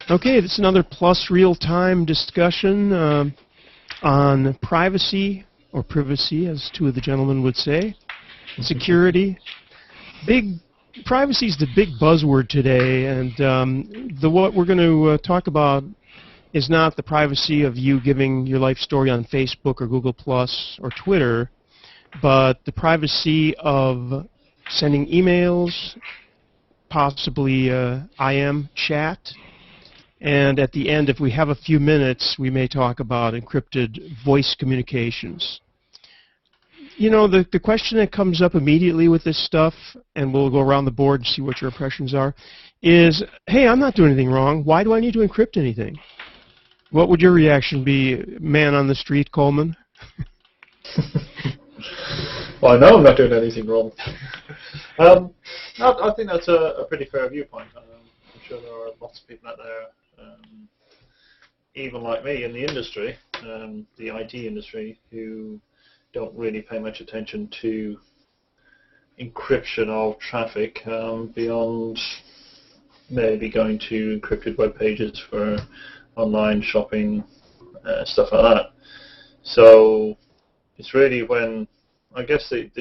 Okay, this is another Plus real-time discussion on privacy, or privacy, as two of the gentlemen would say, security. Privacy is the big buzzword today, and what we're going to talk about is not the privacy of you giving your life story on Facebook or Google Plus or Twitter, but the privacy of sending emails, possibly IM chat. And at the end, if we have a few minutes, we may talk about encrypted voice communications. You know, the question that comes up immediately with this stuff, and we'll go around the board and see what your impressions are, is, hey, I'm not doing anything wrong. Why do I need to encrypt anything? What would your reaction be, man on the street, Coleman? Well, I know I'm not doing anything wrong. I think that's a pretty fair viewpoint. I'm sure there are lots of people out there, even like me in the industry, the IT industry, who don't really pay much attention to encryption of traffic beyond maybe going to encrypted web pages for online shopping, stuff like that. So it's really when, I guess the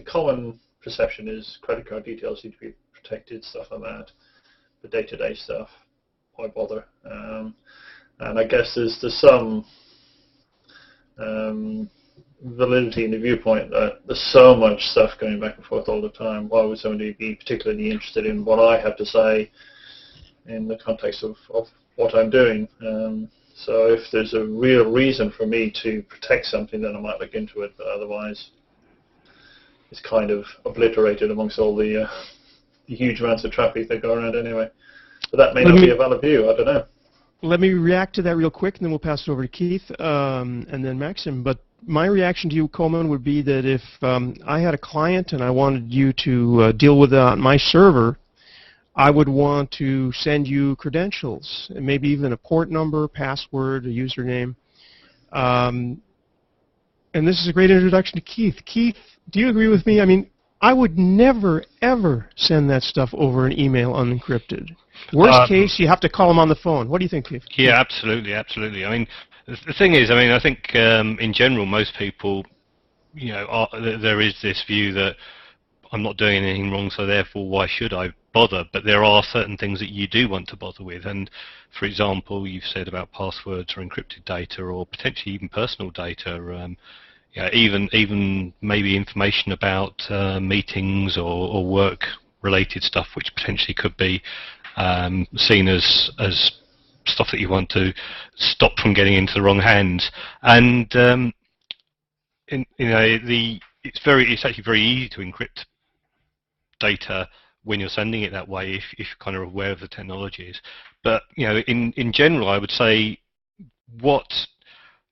common perception is credit card details need to be protected, stuff like that. The day-to-day stuff, why bother? And I guess there's some validity in the viewpoint that there's so much stuff going back and forth all the time. Why would somebody be particularly interested in what I have to say in the context of what I'm doing? So if there's a real reason for me to protect something, then I might look into it, but otherwise it's kind of obliterated amongst all the huge amounts of traffic that go around anyway. But that may not be a valid view, I don't know. Let me react to that real quick, and then we'll pass it over to Keith and then Maxim. But my reaction to you, Coleman, would be that if I had a client and I wanted you to deal with it on my server, I would want to send you credentials, and maybe even a port number, password, a username. And this is a great introduction to Keith. Keith, do you agree with me? I mean, I would never, ever send that stuff over an email unencrypted. Worst case, you have to call them on the phone. What do you think, Keith? Yeah, absolutely, absolutely. I mean, the thing is, I think in general, most people, there is this view that I'm not doing anything wrong, so therefore why should I bother? But there are certain things that you do want to bother with. And for example, you've said about passwords or encrypted data or potentially even personal data. Even maybe information about meetings or work-related stuff, which potentially could be seen as stuff that you want to stop from getting into the wrong hands. And it's actually very easy to encrypt data when you're sending it that way, if you're kind of aware of the technologies. But in general, I would say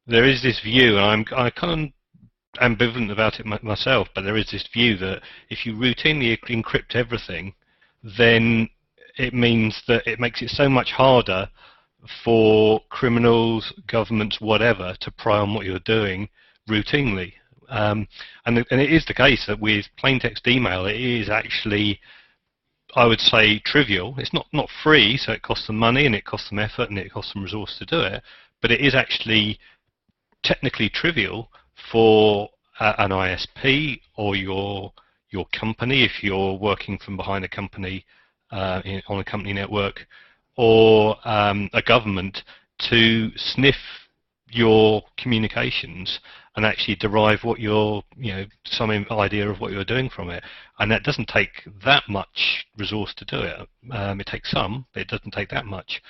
there is this view, and I kind of ambivalent about it myself, but there is this view that if you routinely encrypt everything, then it means that it makes it so much harder for criminals, governments, whatever, to pry on what you're doing routinely. And it is the case that with plain text email, it is actually, I would say, trivial. It's not free, so it costs them money and it costs them effort and it costs them resource to do it, but it is actually technically trivial for an ISP or your company, if you're working from behind a company on a company network, or a government, to sniff your communications and actually derive what some idea of what you're doing from it. And that doesn't take that much resource to do it. It takes some, but it doesn't take that much.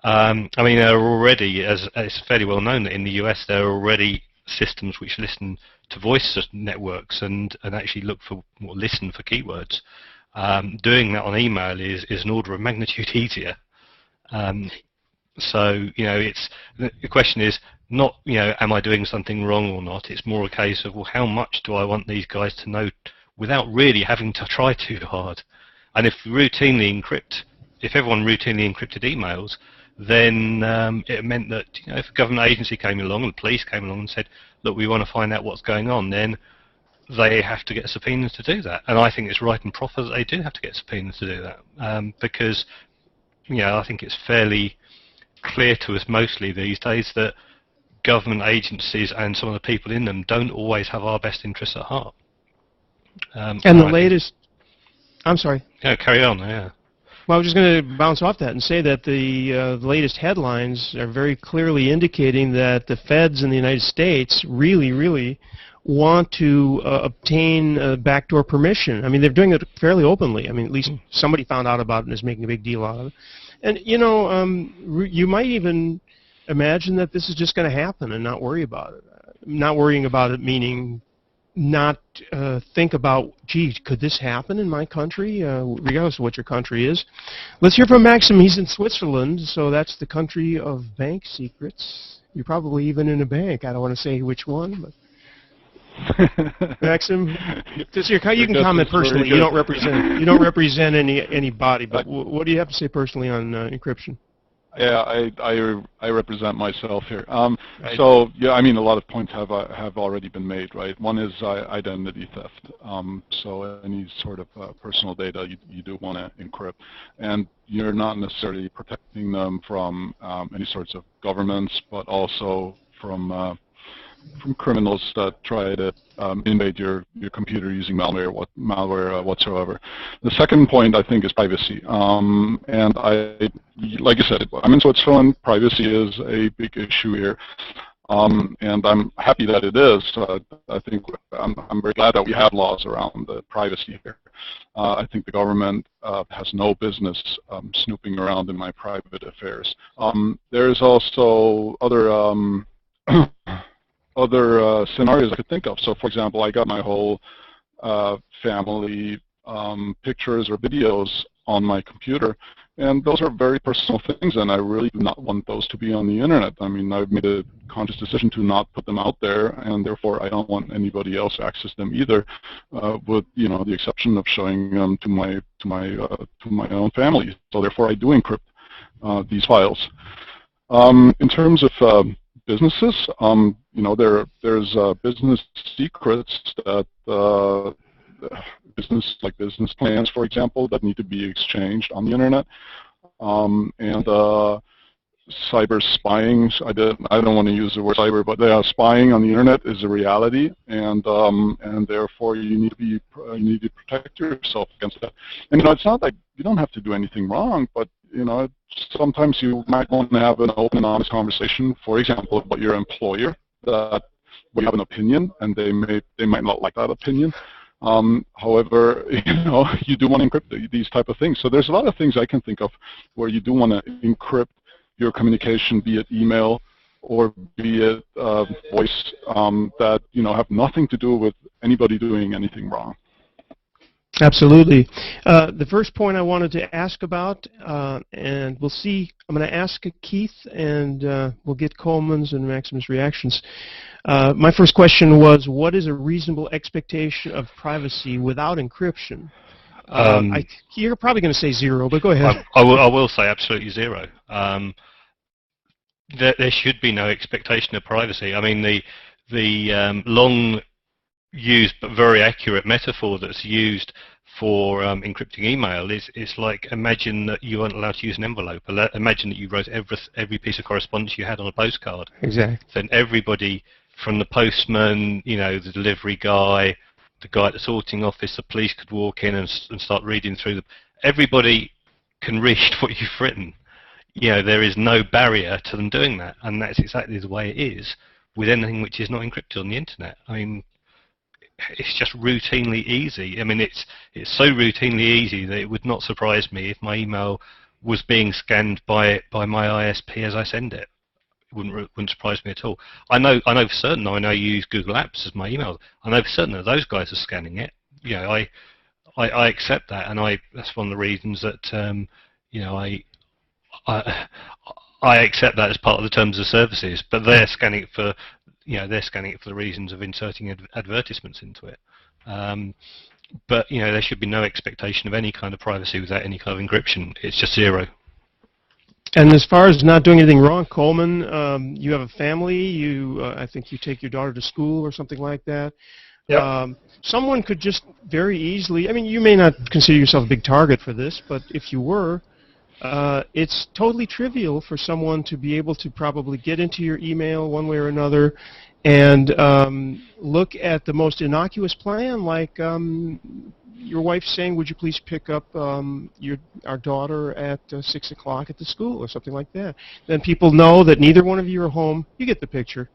There are already, as it's fairly well known that in the US, there are already systems which listen to voice networks and actually listen for keywords. Doing that on email is an order of magnitude easier. So it's the question is not am I doing something wrong or not. It's more a case of, well, how much do I want these guys to know without really having to try too hard? And if everyone routinely encrypted emails, then it meant that if a government agency came along and the police came along and said, look, we want to find out what's going on, then they have to get subpoenas to do that. And I think it's right and proper that they do have to get subpoenas to do that, because I think it's fairly clear to us mostly these days that government agencies and some of the people in them don't always have our best interests at heart. And the latest... I'm sorry. Yeah, carry on, yeah. Well, I was just going to bounce off that and say that the latest headlines are very clearly indicating that the feds in the United States really want to obtain backdoor permission. I mean, they're doing it fairly openly. I mean, at least somebody found out about it and is making a big deal out of it. And, you might even imagine that this is just going to happen and not worry about it. Not worrying about it meaning not think about, gee, could this happen in my country, regardless of what your country is. Let's hear from Maxim. He's in Switzerland, so that's the country of bank secrets. You're probably even in a bank. I don't want to say which one, but... Maxim, you can comment personally. You don't represent anybody, but what do you have to say personally on encryption? Yeah, I represent myself here. So yeah, I mean, a lot of points have already been made, right? One is identity theft. So any sort of personal data you do want to encrypt, and you're not necessarily protecting them from any sorts of governments, but also from criminals that try to invade your computer using malware whatsoever. The second point, I think, is privacy. And like I said, I'm in Switzerland. Privacy is a big issue here. And I'm happy that it is. I think I'm very glad that we have laws around privacy here. I think the government has no business snooping around in my private affairs. There's also other scenarios I could think of. So, for example, I got my whole family pictures or videos on my computer, and those are very personal things, and I really do not want those to be on the internet. I mean, I've made a conscious decision to not put them out there, and therefore I don't want anybody else to access them either, with the exception of showing them to my own family. So therefore, I do encrypt these files. In terms of businesses, there's business secrets that business plans, for example, that need to be exchanged on the internet, and cyber spying. I don't want to use the word cyber, but spying on the internet is a reality, and therefore you need to protect yourself against that. And it's not like you don't have to do anything wrong, but sometimes you might want to have an open and honest conversation, for example, about your employer, that where you have an opinion, and they might not like that opinion. However, you do want to encrypt these type of things. So there's a lot of things I can think of where you do want to encrypt your communication, be it email or be it voice, that have nothing to do with anybody doing anything wrong. Absolutely. The first point I wanted to ask about, and we'll see, I'm going to ask Keith, and we'll get Coleman's and Maxim's reactions. My first question was, what is a reasonable expectation of privacy without encryption? You're probably going to say 0, but go ahead. I will say absolutely 0. There should be no expectation of privacy. I mean, the long used but very accurate metaphor that's used for encrypting email is like, imagine that you weren't allowed to use an envelope. Imagine that you wrote every piece of correspondence you had on a postcard. Exactly. Then everybody, from the postman, the delivery guy, the guy at the sorting office, the police could walk in and start reading through them. Everybody can read what you've written. There is no barrier to them doing that, and that's exactly the way it is with anything which is not encrypted on the internet. I mean, it's just routinely easy. I mean, it's so routinely easy that it would not surprise me if my email was being scanned by my ISP as I send it. It wouldn't surprise me at all. I know for certain. I know you use Google Apps as my email. I know for certain that those guys are scanning it. I accept that, and that's one of the reasons that I accept that as part of the terms of services. But they're scanning it for the reasons of inserting advertisements into it. But there should be no expectation of any kind of privacy without any kind of encryption. It's just 0. And as far as not doing anything wrong, Coleman, you have a family. I think you take your daughter to school or something like that. Yeah. Someone could just very easily, I mean, you may not consider yourself a big target for this, but if you were, it's totally trivial for someone to be able to probably get into your email one way or another and look at the most innocuous plan, like your wife saying, "Would you please pick up our daughter at 6 o'clock at the school," or something like that. Then people know that neither one of you are home. You get the picture.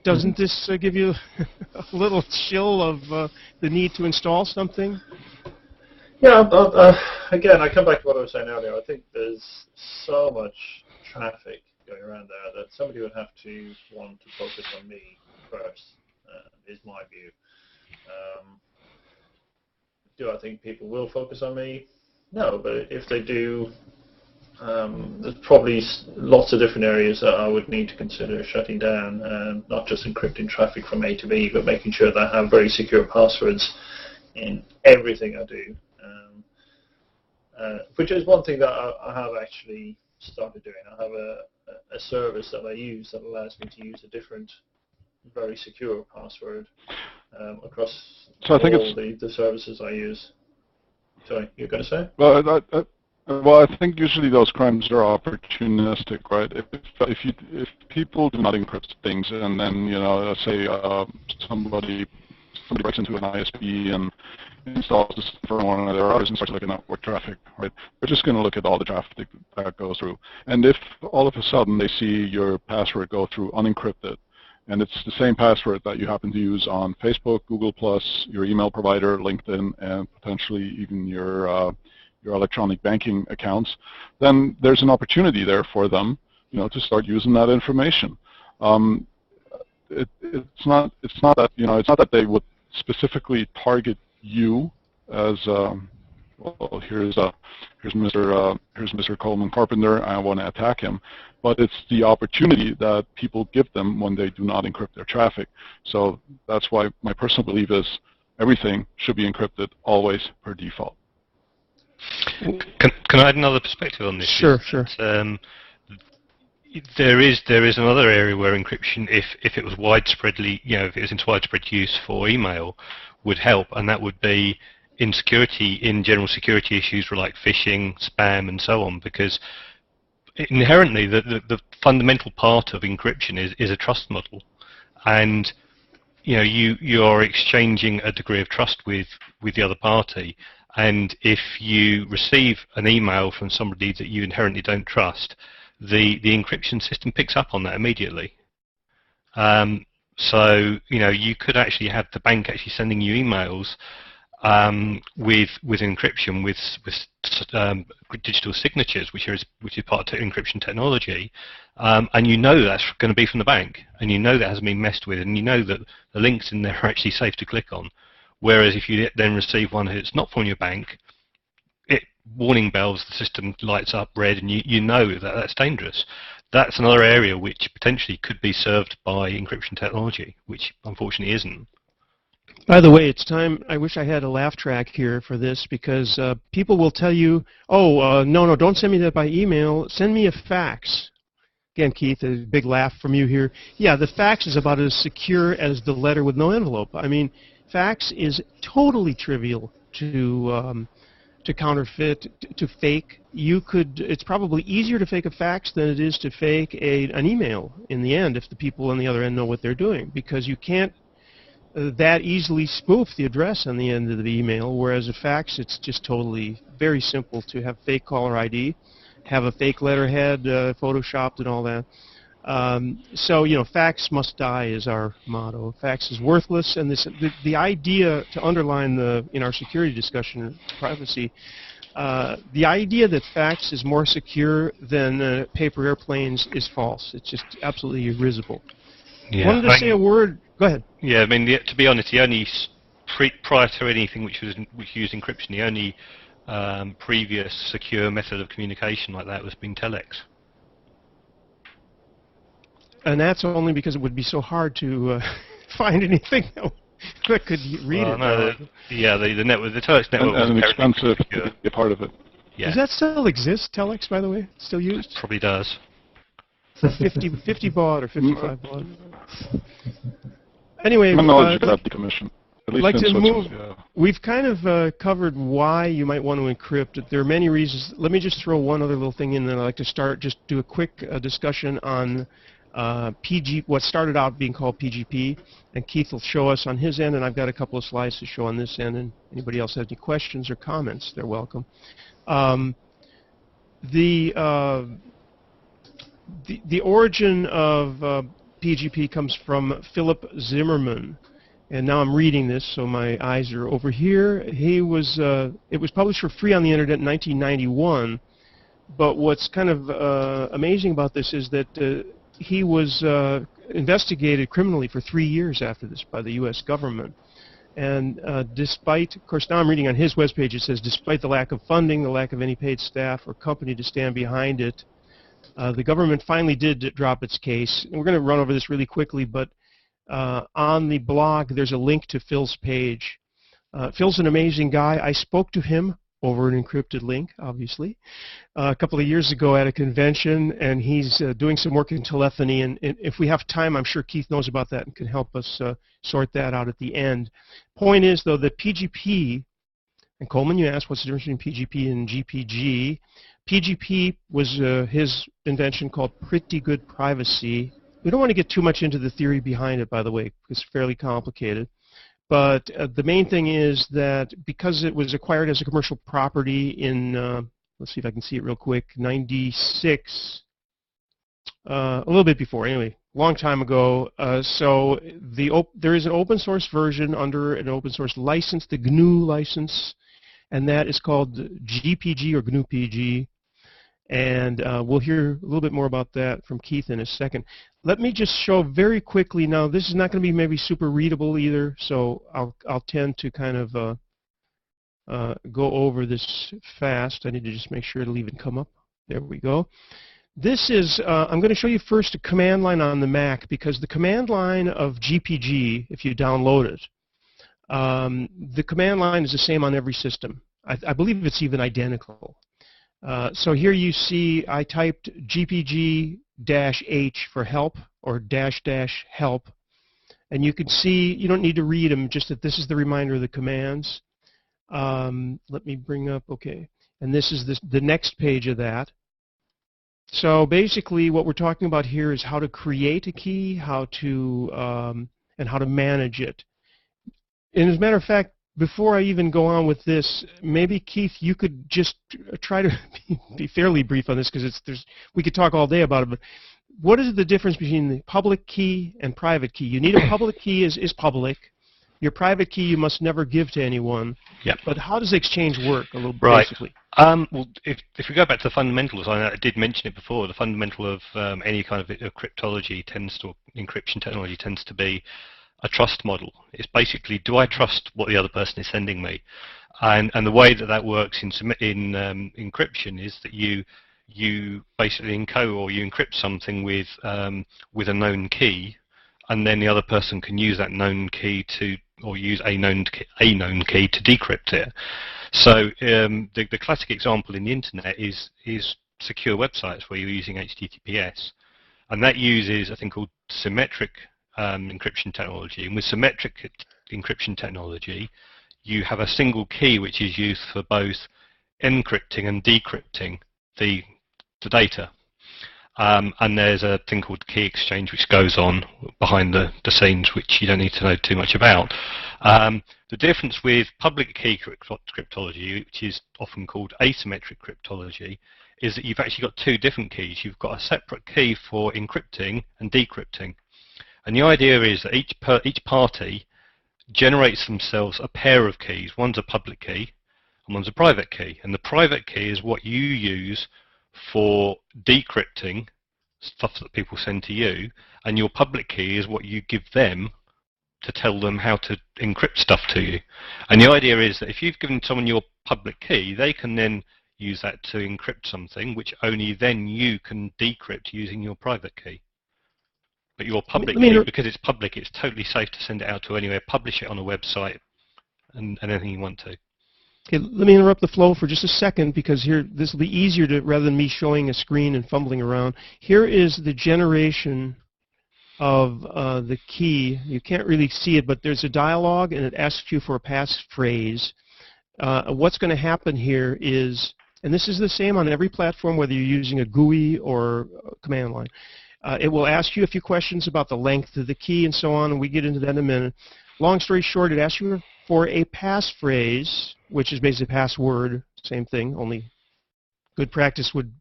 Doesn't this give you a little chill of the need to install something? Yeah, again, I come back to what I was saying earlier. I think there's so much traffic going around there that somebody would have to want to focus on me first, is my view. Do I think people will focus on me? No, but if they do, there's probably lots of different areas that I would need to consider shutting down, not just encrypting traffic from A to B, but making sure that I have very secure passwords in everything I do. Which is one thing that I have actually started doing. I have a service that I use that allows me to use a different, very secure password across So I think all the services I use. Sorry, you're going to say? Well, I think usually those crimes are opportunistic, right? If people do not encrypt things, and then let's say somebody breaks into an ISP and installs this for one of their routers and starts looking at network traffic, right? They're just going to look at all the traffic that goes through. And if all of a sudden they see your password go through unencrypted, and it's the same password that you happen to use on Facebook, Google+, your email provider, LinkedIn, and potentially even your electronic banking accounts, then there's an opportunity there for them, to start using that information. It's not that they would specifically target you as well. Here's Mr. Coleman Carpenter. I want to attack him, but it's the opportunity that people give them when they do not encrypt their traffic. So that's why my personal belief is everything should be encrypted always per default. Can I add another perspective on this? Sure. There is another area where encryption, if it was widespreadly, if it was into widespread use for email, would help, and that would be in general security issues like phishing, spam, and so on, because inherently the fundamental part of encryption is a trust model, and you are exchanging a degree of trust with the other party, and if you receive an email from somebody that you inherently don't trust, the encryption system picks up on that immediately. So you could actually have the bank actually sending you emails with encryption, with digital signatures, which is part of encryption technology, and that's going to be from the bank, and that hasn't been messed with, and that the links in there are actually safe to click on. Whereas if you then receive one that's not from your bank, warning bells, the system lights up red, and you know that that's dangerous. That's another area which potentially could be served by encryption technology, which unfortunately isn't. By the way, it's time. I wish I had a laugh track here for this, because people will tell you, no, don't send me that by email. Send me a fax. Again, Keith, a big laugh from you here. Yeah, the fax is about as secure as the letter with no envelope. I mean, fax is totally trivial to counterfeit, to fake. It's probably easier to fake a fax than it is to fake an email in the end, if the people on the other end know what they're doing, because you can't that easily spoof the address on the end of the email, whereas a fax, it's just totally very simple to have fake caller ID, have a fake letterhead photoshopped and all that. So fax must die is our motto. Fax is worthless, and the idea, to underline in our security discussion, privacy, the idea that fax is more secure than paper airplanes is false. It's just absolutely risible. Yeah. Wanted to say a word. Go ahead. Yeah, I mean, to be honest, the only prior to anything which used encryption, the only previous secure method of communication like that was being telex. And that's only because it would be so hard to find anything that could read it. No, the telex network was and expensive to be a part of it. Yeah. Does that still exist, telex, by the way? Still used? It probably does. 50 baud or 55 baud. Anyway, my knowledge of that decommission. At I'd least like in to Switzerland, move. yeah. We've kind of covered why you might want to encrypt. There are many reasons. Let me just throw one other little thing in, then I'd like to do a quick discussion on what started out being called PGP, and Keith will show us on his end, and I've got a couple of slides to show on this end, and anybody else has any questions or comments, they're welcome. The origin of PGP comes from Philip Zimmermann. And now I'm reading this, so my eyes are over here. It was published for free on the internet in 1991. But what's kind of amazing about this is that he was investigated criminally for 3 years after this by the U.S. government. And despite, of course, now I'm reading on his webpage, it says, despite the lack of funding, the lack of any paid staff or company to stand behind it, the government finally did drop its case. And we're going to run over this really quickly, but on the blog, there's a link to Phil's page. Phil's an amazing guy. I spoke to him over an encrypted link, obviously, a couple of years ago at a convention, and he's doing some work in telephony. And if we have time, I'm sure Keith knows about that and can help us sort that out at the end. Point is, though, that PGP, and Coleman, you asked what's the difference between PGP and GPG. PGP was his invention called Pretty Good Privacy. We don't want to get too much into the theory behind it, by the way, because it's fairly complicated. But the main thing is that because it was acquired as a commercial property in, let's see if I can see it real quick, 96, a little bit before, anyway, long time ago. So there is an open source version under an open source license, the GNU license, and that is called GPG or GNU-PG. And we'll hear a little bit more about that from Keith in a second. Let me just show very quickly. Now, this is not going to be maybe super readable either, so I'll tend to kind of go over this fast. I need to just make sure it'll even come up. There we go. This is, I'm going to show you first a command line on the Mac, because the command line of GPG, if you download it, the command line is the same on every system. I believe it's even identical. So here you see I typed GPG-H for help, or -- help, and you can see you don't need to read them, just that this is the reminder of the commands. Let me bring up, okay, and this is the next page of that. So basically what we're talking about here is how to create a key, how to and how to manage it. And as a matter of fact, before I even go on with this, maybe Keith, you could just try to be fairly brief on this, because we could talk all day about it. But what is the difference between the public key and private key? You need a public key is public. Your private key you must never give to anyone. Yep. But how does the exchange work, a little basically? Well, if we go back to the fundamentals, I did mention it before. The fundamental of any kind of cryptology encryption technology tends to be a trust model. It's basically, do I trust what the other person is sending me? And the way that works in encryption is that you basically encode or you encrypt something with a known key, and then the other person can use that known key or use a known key to decrypt it. So the classic example in the internet is secure websites where you're using HTTPS, and that uses a thing called symmetric encryption technology. And with symmetric encryption technology, you have a single key which is used for both encrypting and decrypting the data. And there's a thing called key exchange which goes on behind the scenes, which you don't need to know too much about. The difference with public key cryptology, which is often called asymmetric cryptology, is that you've actually got two different keys. You've got a separate key for encrypting and decrypting. And the idea is that each party generates themselves a pair of keys. One's a public key and one's a private key. And the private key is what you use for decrypting stuff that people send to you, and your public key is what you give them to tell them how to encrypt stuff to you. And the idea is that if you've given someone your public key, they can then use that to encrypt something, which only then you can decrypt using your private key. But your public key, because it's public, it's totally safe to send it out to anywhere, publish it on a website, and anything you want to. Okay, let me interrupt the flow for just a second, because here this will be easier to, rather than me showing a screen and fumbling around. Here is the generation of the key. You can't really see it, but there's a dialog, and it asks you for a passphrase. What's going to happen here is, and this is the same on every platform, whether you're using a GUI or a command line, it will ask you a few questions about the length of the key and so on, and we get into that in a minute. Long story short, it asks you for a passphrase, which is basically a password, same thing, only good practice would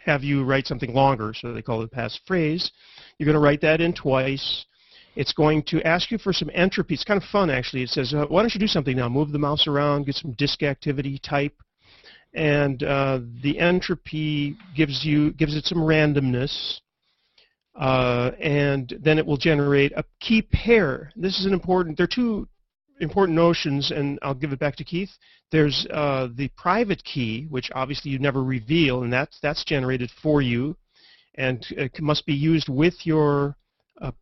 have you write something longer, so they call it a passphrase. You're going to write that in twice. It's going to ask you for some entropy. It's kind of fun, actually. It says, why don't you do something now? Move the mouse around, get some disk activity, type. And the entropy gives it some randomness. And then it will generate a key pair. This is an important, there are two important notions, and I'll give it back to Keith. There's the private key, which obviously you never reveal, and that's generated for you, and it must be used with your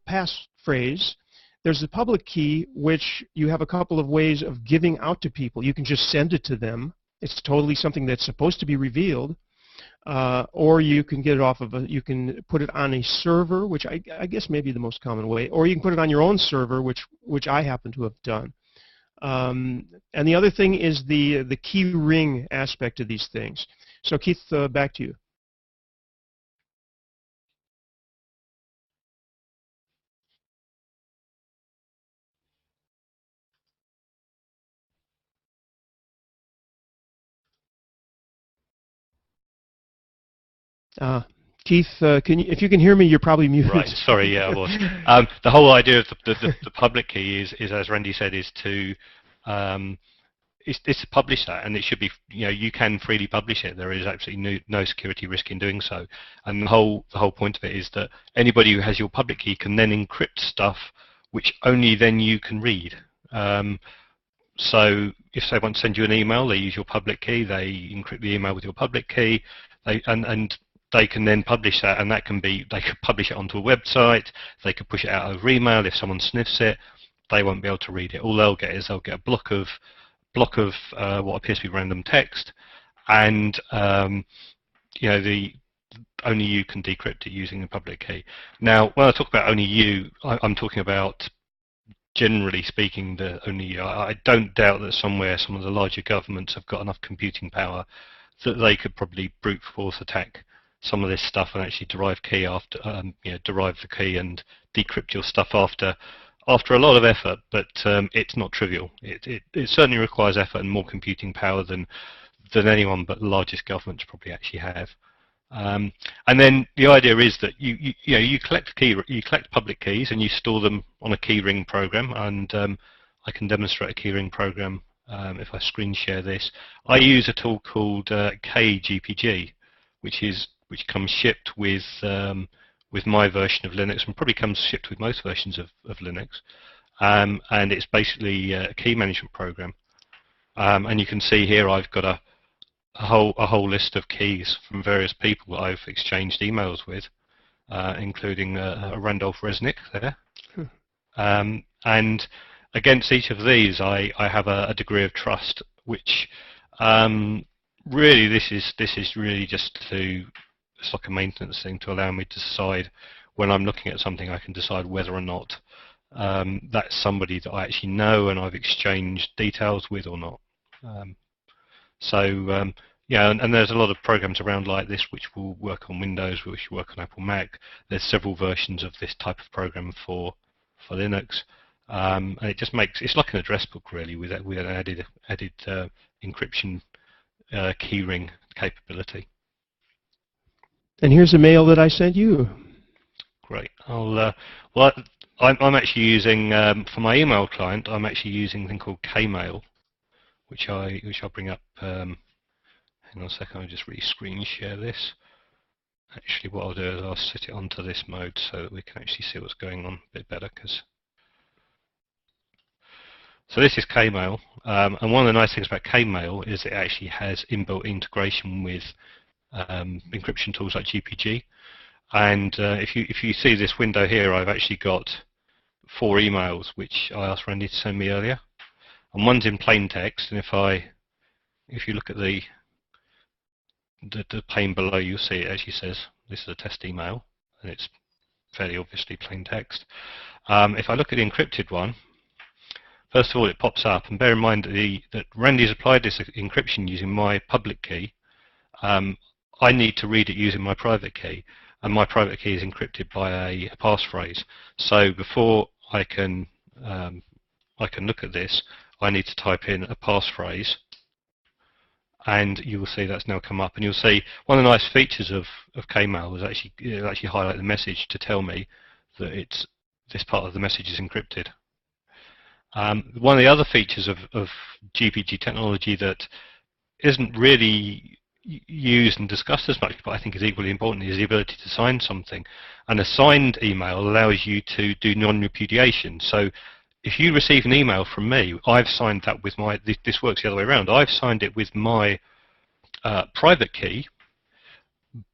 passphrase. There's the public key, which you have a couple of ways of giving out to people. You can just send it to them. It's totally something that's supposed to be revealed. Or you can get it off of you can put it on a server, which I guess may be the most common way, or you can put it on your own server, which I happen to have done. And the other thing is the key ring aspect of these things. So Keith, back to you. Keith, if you can hear me, you're probably muted. Right. Sorry. Yeah, I was. The whole idea of the public key is, as Randy said, is to to publish that, and it should be, you can freely publish it. There is absolutely no security risk in doing so. And the whole point of it is that anybody who has your public key can then encrypt stuff, which only then you can read. So if they want to send you an email, they use your public key. They encrypt the email with your public key, and they can then publish that, and they could publish it onto a website. They could push it out over email. If someone sniffs it, they won't be able to read it. All they'll get is a block of what appears to be random text, and only you can decrypt it using the public key. Now, when I talk about only you, I'm talking about, generally speaking, the only you. I don't doubt that somewhere some of the larger governments have got enough computing power that they could probably brute force attack some of this stuff and actually derive the key and decrypt your stuff after a lot of effort. But it's not trivial. It certainly requires effort and more computing power than anyone but the largest governments probably actually have. And then the idea is that you collect public keys and you store them on a keyring program. And I can demonstrate a keyring program if I screen share this. I use a tool called KGPG, which comes shipped with my version of Linux, and probably comes shipped with most versions of Linux. And it's basically a key management program. And you can see here I've got a whole list of keys from various people that I've exchanged emails with, including a Randolph Resnick there. And against each of these, I have a degree of trust, which really this is really just it's like a maintenance thing to allow me to decide when I'm looking at something. I can decide whether or not that's somebody that I actually know and I've exchanged details with or not. Yeah, and there's a lot of programs around like this which will work on Windows, which will work on Apple Mac. There's several versions of this type of program for Linux, and it just it's like an address book really with an added encryption keyring capability. And here's a mail that I sent you. Great. I'm actually using for my email client. I'm actually using a thing called Kmail, which I'll bring up. Hang on a second. I'll just screen share this. Actually, what I'll do is I'll set it onto this mode so that we can actually see what's going on a bit better. So this is Kmail, and one of the nice things about Kmail is it actually has inbuilt integration with encryption tools like GPG. And if you see this window here, I've actually got 4 emails which I asked Randy to send me earlier, and one's in plain text. And if you look at the pane below, you'll see it actually says this is a test email, and it's fairly obviously plain text. If I look at the encrypted one, first of all, it pops up, and bear in mind that Randy's applied this encryption using my public key. I need to read it using my private key, and my private key is encrypted by a passphrase. So before I can look at this, I need to type in a passphrase, and you will see that's now come up. And you'll see one of the nice features of Kmail is it'll actually highlight the message to tell me that this part of the message is encrypted. One of the other features of GPG technology that isn't really used and discussed as much, but I think is equally important, is the ability to sign something. And a signed email allows you to do non-repudiation. So if you receive an email from me, I've signed that with my, this works the other way around, I've signed it with my private key,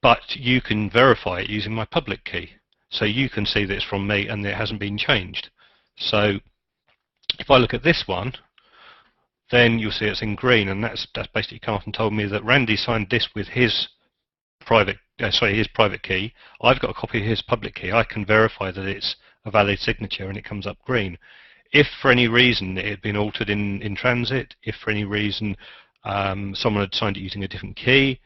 but you can verify it using my public key. So you can see that it's from me and it hasn't been changed. So if I look at this one, then you'll see it's in green, and that's basically come up and told me that Randy signed this with his private key. I've got a copy of his public key. I can verify that it's a valid signature, and it comes up green. If for any reason it had been altered in transit, if for any reason someone had signed it using a different key,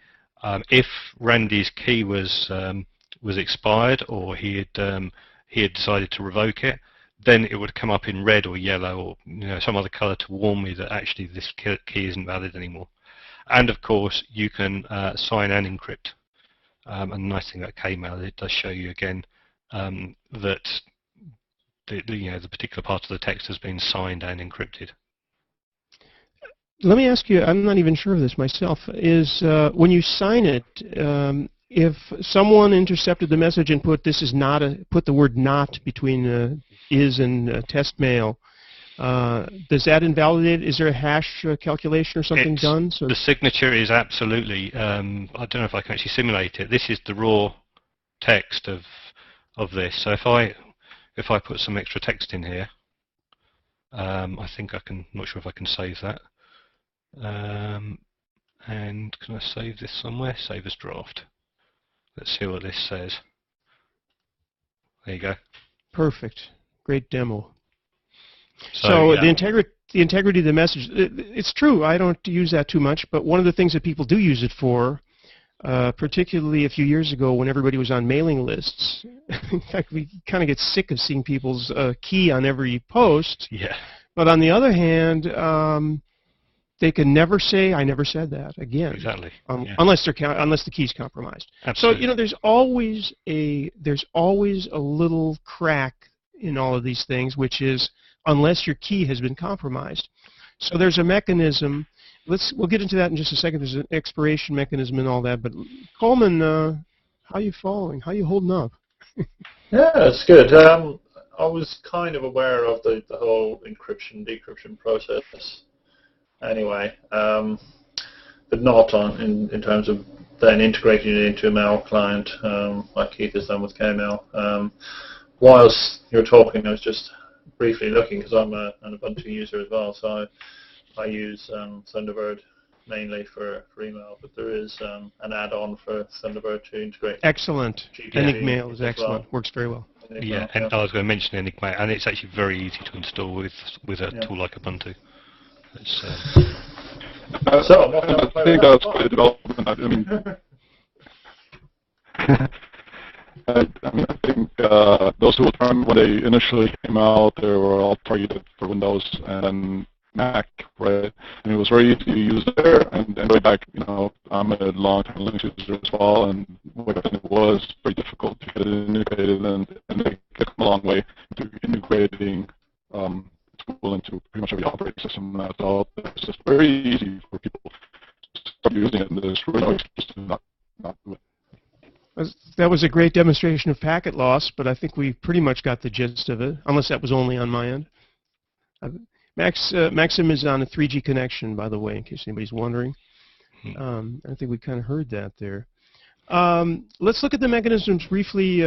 if Randy's key was expired, or he had decided to revoke it, then it would come up in red or yellow or some other colour to warn me that actually this key isn't valid anymore. And of course, you can sign and encrypt. And the nice thing about Kmail, it does show you again that the particular part of the text has been signed and encrypted. Let me ask you, I'm not even sure of this myself, is when you sign it, if someone intercepted the message and put the word not between is and test mail, does that invalidate? Is there a hash calculation or something done? So the signature is absolutely, I don't know if I can actually simulate it. This is the raw text of this. So if I put some extra text in here, I think I can, not sure if I can save that. And can I save this somewhere? Save as draft. Let's see what this says. There you go. Perfect. Great demo. So yeah. The integrity of the message, it's true, I don't use that too much, but one of the things that people do use it for, particularly a few years ago when everybody was on mailing lists, in fact, we kind of get sick of seeing people's key on every post. Yeah. But on the other hand, they can never say, "I never said that" again. Exactly. Yeah. Unless the key's compromised. Absolutely. So there's always a little crack in all of these things, which is unless your key has been compromised. So there's a mechanism. We'll get into that in just a second. There's an expiration mechanism and all that. But Coleman, how are you following? How are you holding up? Yeah, it's good. I was kind of aware of the whole encryption, decryption process anyway, but not in terms of then integrating it into a mail client like Keith has done with Kmail. Whilst you're talking, I was just briefly looking, because I'm an Ubuntu user as well, so I use Thunderbird mainly for email, but there is an add-on for Thunderbird to integrate. Excellent. Enigmail is excellent. Well. Works very well. Yeah, and I was going to mention Enigmail, and it's actually very easy to install with a tool like Ubuntu. It's, I think that's quite a development. I think those tools, when they initially came out, they were all targeted for Windows and Mac, right? And it was very easy to use there. And way back, I'm a long-time Linux user as well, and it was very difficult to get it integrated, and they come a long way to integrating tool into pretty much every operating system now. So it's just very easy for people to start using it, and there's really no excuse to not do it. That was a great demonstration of packet loss, but I think we pretty much got the gist of it, unless that was only on my end. Maxim is on a 3G connection, by the way, in case anybody's wondering. I think we kind of heard that there. Let's look at the mechanisms briefly,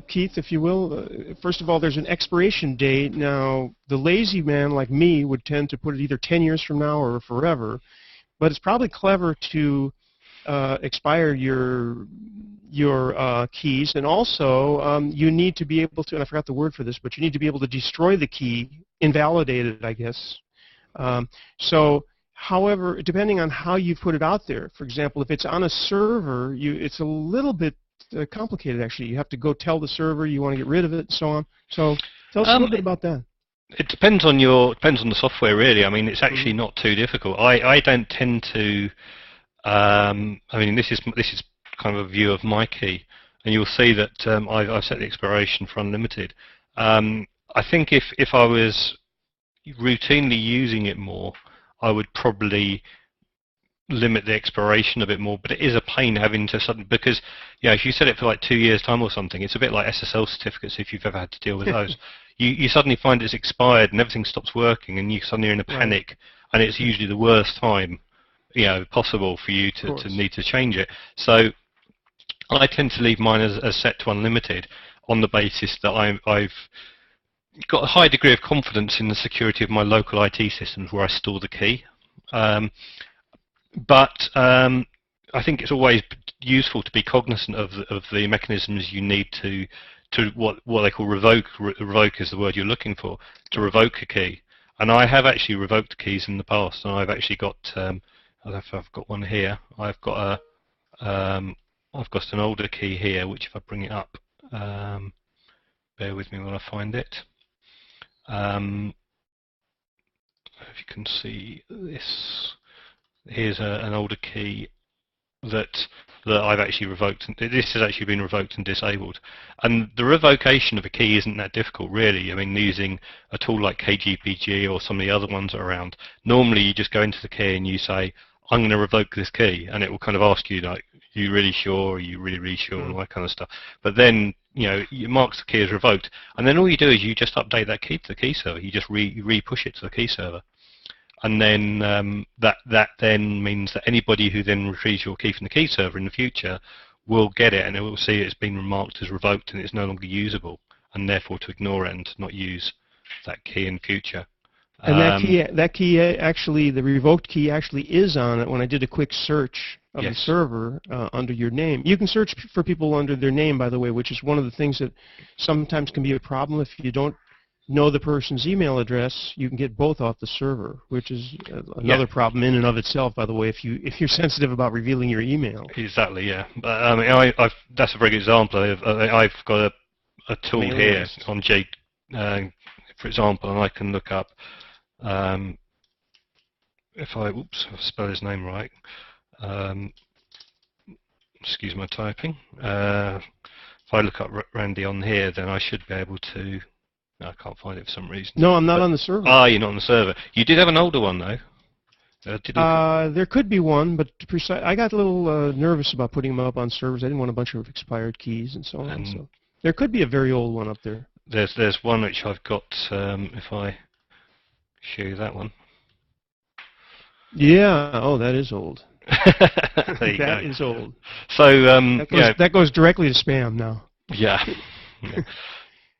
Keith, if you will. First of all, there's an expiration date. Now, the lazy man like me would tend to put it either 10 years from now or forever, but it's probably clever to expire your your keys, and also you need to be able to, and I forgot the word for this, but you need to be able to destroy the key, invalidate it, I guess. So, however, depending on how you put it out there, for example, if it's on a server, it's a little bit complicated, actually. You have to go tell the server you want to get rid of it, and so on. So, tell us a little bit about that. It depends on the software, really. I mean, it's actually not too difficult. I don't tend to. I mean, this is kind of a view of my key, and you'll see that I've set the expiration for unlimited. I think if I was routinely using it more, I would probably limit the expiration a bit more, but it is a pain having to suddenly, because if you set it for like 2 years time or something, it's a bit like SSL certificates if you've ever had to deal with those. You suddenly find it's expired and everything stops working, and you suddenly are in a panic, and it's usually the worst time possible for you to need to change it. So I tend to leave mine as set to unlimited on the basis that I've got a high degree of confidence in the security of my local IT systems where I store the key. But I think it's always useful to be cognizant of the mechanisms you need to what they call revoke. Revoke is the word you're looking for, to revoke a key. And I have actually revoked keys in the past, and I've actually got I don't know if I've got one here. I've got an older key here, which if I bring it up, bear with me while I find it. If you can see this. Here's an older key that I've actually revoked. This has actually been revoked and disabled. And the revocation of a key isn't that difficult, really. I mean, using a tool like KGPG or some of the other ones around, normally you just go into the key and you say, I'm going to revoke this key, and it will kind of ask you, like, are you really sure? Are you really, really sure? And all that kind of stuff. But then, it marks the key as revoked, and then all you do is you just update that key to the key server. You just re-push it to the key server. And then that then means that anybody who then retrieves your key from the key server in the future will get it, and it will see it's been marked as revoked and it's no longer usable, and therefore to ignore it and to not use that key in future. And that key actually, the revoked key actually is on it. When I did a quick search of the server under your name, you can search for people under their name, by the way, which is one of the things that sometimes can be a problem if you don't know the person's email address. You can get both off the server, which is another problem in and of itself, by the way, if you're sensitive about revealing your email. Exactly, yeah. But, I mean, that's a very good example. I've got a tool here on J, for example, and I can look up if I'll spell his name right. Excuse my typing. If I look up Randy on here, then I should be able to. No, I can't find it for some reason. No, I'm not on the server. Ah, you're not on the server. You did have an older one, though. There could be one, but I got a little nervous about putting them up on servers. I didn't want a bunch of expired keys and so on. So there could be a very old one up there. There's one which I've got. If I show you that one. Yeah. Oh, that is old. There you go. That is old. So that goes directly to spam now. Yeah.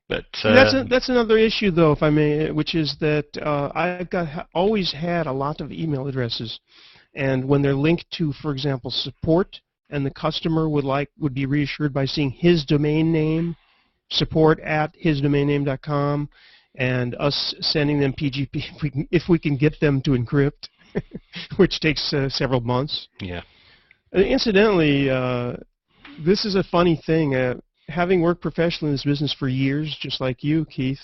But that's another issue, though, if I may, which is that I've always had a lot of email addresses, and when they're linked to, for example, support, and the customer would be reassured by seeing his domain name, support@hisdomainname.com, and us sending them PGP if we can get them to encrypt, which takes several months. Yeah. Incidentally, this is a funny thing. Having worked professionally in this business for years, just like you, Keith,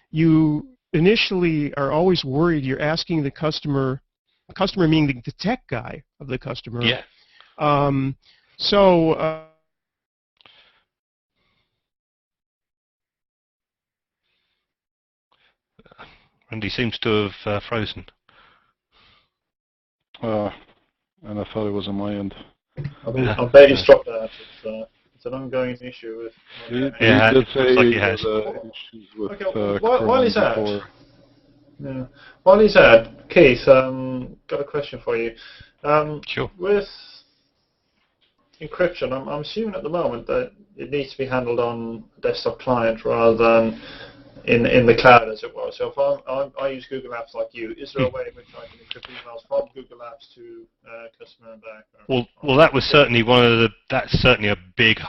you initially are always worried. You're asking the customer meaning the tech guy of the customer. Yeah. Randy seems to have frozen. And I thought it was on my end. I bet he's dropped out. It's an ongoing issue with. He did say like he he has. issues with while he's at, while he's at, Keith, got a question for you. Sure. With encryption, I'm assuming at the moment that it needs to be handled on a desktop client rather than in the cloud, as it were. So if I use Google Apps like you, is there a way in which I can encrypt emails from Google Apps to customer and back? Well, that was certainly one of the. That's certainly a big